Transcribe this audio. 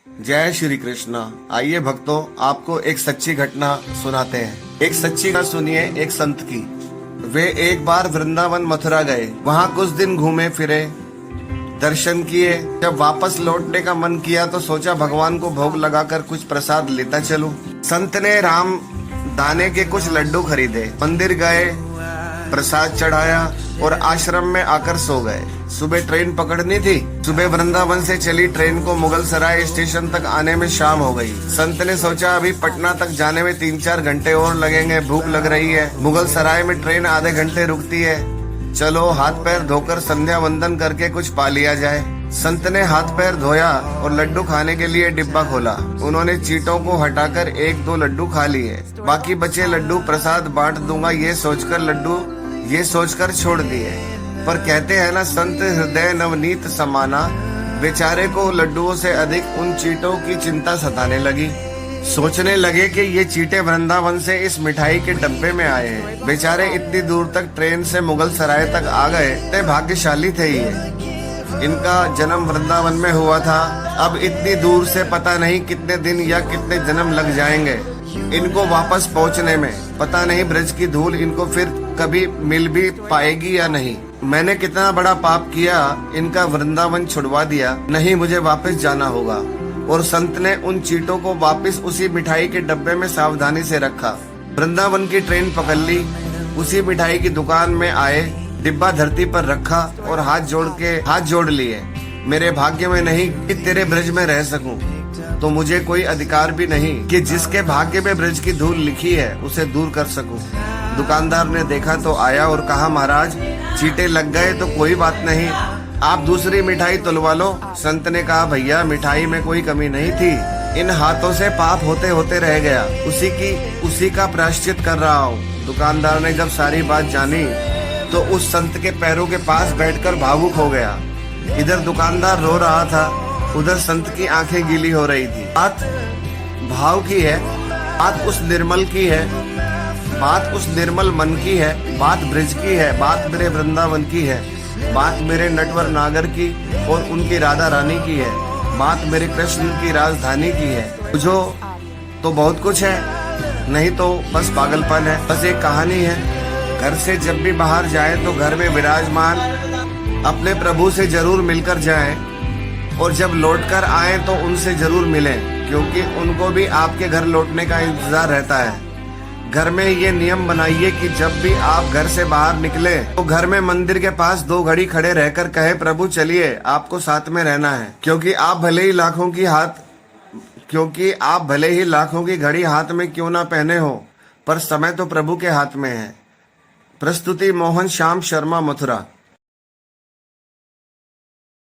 जय श्री कृष्ण। आइए भक्तों, आपको एक सच्ची घटना सुनाते हैं। एक सच्ची घटना सुनिए एक संत की। वे एक बार वृंदावन मथुरा गए, वहाँ कुछ दिन घूमे फिरे, दर्शन किए। जब वापस लौटने का मन किया तो सोचा भगवान को भोग लगाकर कुछ प्रसाद लेता चलूं। संत ने राम दाने के कुछ लड्डू खरीदे, मंदिर गए, प्रसाद चढ़ाया और आश्रम में आकर सो गए। सुबह ट्रेन पकड़नी थी। सुबह वृंदावन से चली ट्रेन को मुगल सराय स्टेशन तक आने में शाम हो गई। संत ने सोचा अभी पटना तक जाने में 3-4 घंटे और लगेंगे, भूख लग रही है। मुगल सराय में ट्रेन आधे घंटे रुकती है, चलो हाथ पैर धोकर संध्या वंदन करके कुछ पा लिया जाए। संत ने हाथ पैर धोया और लड्डू खाने के लिए डिब्बा खोला। उन्होंने चीटों को हटाकर 1-2 लड्डू खा लिए। बाकी बचे लड्डू प्रसाद बांट दूंगा ये सोचकर छोड़ दिए। पर कहते हैं ना, संत हृदय नवनीत समाना। बेचारे को लड्डुओं से अधिक उन चीटों की चिंता सताने लगी। सोचने लगे कि ये चीटे वृंदावन से इस मिठाई के डब्बे में आए हैं। बेचारे इतनी दूर तक ट्रेन से मुगल सराय तक आ गए, ते भाग्यशाली थे ये। इनका जन्म वृंदावन में हुआ था। अब इतनी दूर से पता नहीं कितने दिन या कितने जन्म लग जाएंगे इनको वापस पहुंचने में। पता नहीं ब्रज की धूल इनको फिर कभी मिल भी पाएगी या नहीं। मैंने कितना बड़ा पाप किया, इनका वृंदावन छुड़वा दिया। नहीं, मुझे वापस जाना होगा। और संत ने उन चीटों को वापस उसी मिठाई के डब्बे में सावधानी से रखा। वृंदावन की ट्रेन पकड़ ली, उसी मिठाई की दुकान में आए, डिब्बा धरती पर रखा और हाथ जोड़ लिए। मेरे भाग्य में नहीं कि तेरे ब्रज में रह सकूं, तो मुझे कोई अधिकार भी नहीं कि जिसके भाग्य में ब्रज की धूल लिखी है उसे दूर कर सकूं। दुकानदार ने देखा तो आया और कहा, महाराज चीटे लग गए तो कोई बात नहीं, आप दूसरी मिठाई तुलवा लो। संत ने कहा, भैया मिठाई में कोई कमी नहीं थी, इन हाथों से पाप होते होते रह गया, उसी का प्रायश्चित कर रहा हूँ। दुकानदार ने जब सारी बात जानी तो उस संत के पैरों के पास बैठकर भावुक हो गया। इधर दुकानदार रो रहा था, उधर संत की आंखें गीली हो रही थी। बात भाव की है, बात उस निर्मल की है, बात उस निर्मल मन की है, बात ब्रज की है, बात मेरे वृंदावन की है, बात मेरे नटवर नागर की और उनकी राधा रानी की है, बात मेरे कृष्ण की राजधानी की है। बुझो तो बहुत कुछ है, नहीं तो बस पागलपन है। बस एक कहानी है। घर से जब भी बाहर जाए तो घर में विराजमान अपने प्रभु से जरूर मिलकर जाएं, और जब लौटकर आए तो उनसे जरूर मिलें, क्योंकि उनको भी आपके घर लौटने का इंतजार रहता है। घर में ये नियम बनाइए कि जब भी आप घर से बाहर निकले तो घर में मंदिर के पास 2 घड़ी खड़े रहकर कहे, प्रभु चलिए आपको साथ में रहना है। क्योंकि आप भले ही लाखों की घड़ी हाथ में क्यों ना पहने हो, पर समय तो प्रभु के हाथ में है। प्रस्तुति मोहन श्याम शर्मा, मथुरा।